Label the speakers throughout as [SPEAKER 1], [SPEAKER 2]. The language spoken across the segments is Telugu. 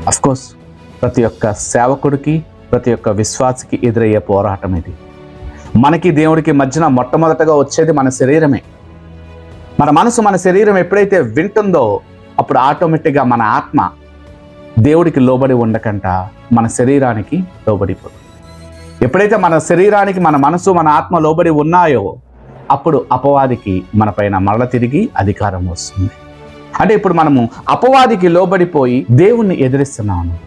[SPEAKER 1] అఫ్కోర్స్ ప్రతి ఒక్క సేవకుడికి, ప్రతి ఒక్క విశ్వాసికి ఎదురయ్యే పోరాటం ఇది. మనకి దేవుడికి మధ్యన మొట్టమొదటగా వచ్చేది మన శరీరమే. మన మనసు, మన శరీరం ఎప్పుడైతే వింటుందో అప్పుడు ఆటోమేటిక్గా మన ఆత్మ దేవుడికి లోబడి ఉండకంట మన శరీరానికి లోబడిపోతుంది. ఎప్పుడైతే మన శరీరానికి మన మనసు, మన ఆత్మ లోబడి ఉన్నాయో అప్పుడు అపవాదికి మన పైన మరల తిరిగి అధికారం వస్తుంది. అంటే ఇప్పుడు మనము అపవాదికి లోబడిపోయి దేవుణ్ణి ఎదిరిస్తున్నాము.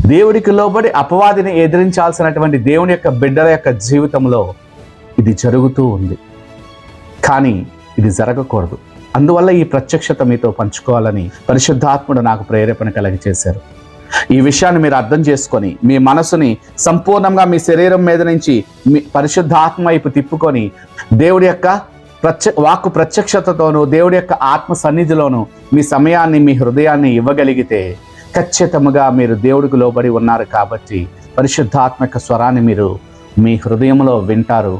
[SPEAKER 1] దేవుడికి లోబడి అపవాదిని ఎదిరించాల్సినటువంటి దేవుని యొక్క బిడ్డల యొక్క జీవితంలో ఇది జరుగుతూ ఉంది. కానీ ఇది జరగకూడదు. అందువల్ల ఈ ప్రత్యక్షత మీతో పంచుకోవాలని పరిశుద్ధాత్ముడు నాకు ప్రేరేపణ కలిగజేశారు. ఈ విషయాన్ని మీరు అర్థం చేసుకొని మీ మనసుని సంపూర్ణంగా మీ శరీరం మీద నుంచి మీ పరిశుద్ధాత్మ వైపు తిప్పుకొని దేవుడి యొక్క వాక్కు ప్రత్యక్షతతోనూ దేవుడి యొక్క ఆత్మ సన్నిధిలోనూ మీ సమయాన్ని, మీ హృదయాన్ని ఇవ్వగలిగితే ఖచ్చితంగా మీరు దేవుడికి లోబడి ఉన్నారు కాబట్టి పరిశుద్ధాత్మ యొక్క స్వరాన్ని మీరు మీ హృదయంలో వింటారు.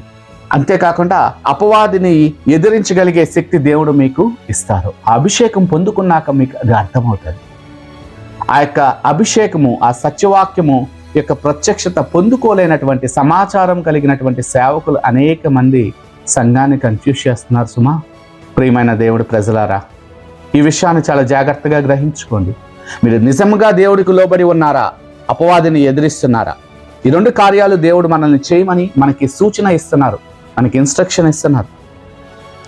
[SPEAKER 1] అంతేకాకుండా అపవాదిని ఎదిరించగలిగే శక్తి దేవుడు మీకు ఇస్తారు. ఆ అభిషేకం పొందుకున్నాక మీకు అది అర్థమవుతుంది. ఆ యొక్క అభిషేకము, ఆ సత్యవాక్యము యొక్క ప్రత్యక్షత పొందుకోలేనటువంటి సమాచారం కలిగినటువంటి సేవకులు అనేక మంది సంఘాన్ని కన్ఫ్యూజ్ చేస్తున్నారు. సుమా, ప్రియమైన దేవుడి ప్రజలారా, ఈ విషయాన్ని చాలా జాగ్రత్తగా గ్రహించుకోండి. మీరు నిజంగా దేవుడికి లోబడి ఉన్నారా, అపవాదిని ఎదిరిస్తున్నారా? ఈ రెండు కార్యాలు దేవుడు మనల్ని చేయమని మనకి సూచన ఇస్తున్నారు, మనకి ఇన్స్ట్రక్షన్ ఇస్తున్నారు.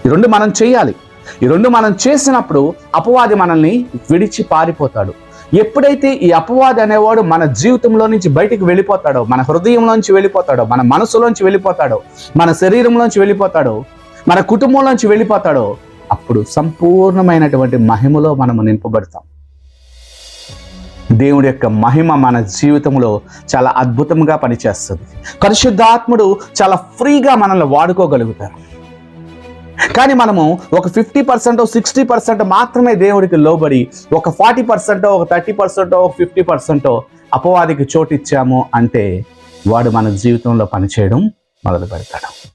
[SPEAKER 1] ఈ రెండు మనం చేయాలి. ఈ రెండు మనం చేసినప్పుడు అపవాది మనల్ని విడిచి పారిపోతాడు. ఎప్పుడైతే ఈ అపవాది అనేవాడు మన జీవితంలో నుంచి బయటికి వెళ్ళిపోతాడో, మన హృదయంలోంచి వెళ్ళిపోతాడో, మన మనసులోంచి వెళ్ళిపోతాడో, మన శరీరంలోంచి వెళ్ళిపోతాడో, మన కుటుంబంలోంచి వెళ్ళిపోతాడో, అప్పుడు సంపూర్ణమైనటువంటి మహిమలో మనము నింపబడతాం. దేవుడి యొక్క మహిమ మన జీవితంలో చాలా అద్భుతంగా పనిచేస్తుంది. పరిశుద్ధాత్ముడు చాలా ఫ్రీగా మనల్ని వాడుకోగలుగుతారు. కానీ మనము ఒక 50%, 60% మాత్రమే దేవుడికి లోబడి, ఒక 40%, ఒక 30%, ఒక 50% అపవాదికి చోటిచ్చాము అంటే వాడు మన జీవితంలో పనిచేయడం మొదలు పెడతాడు.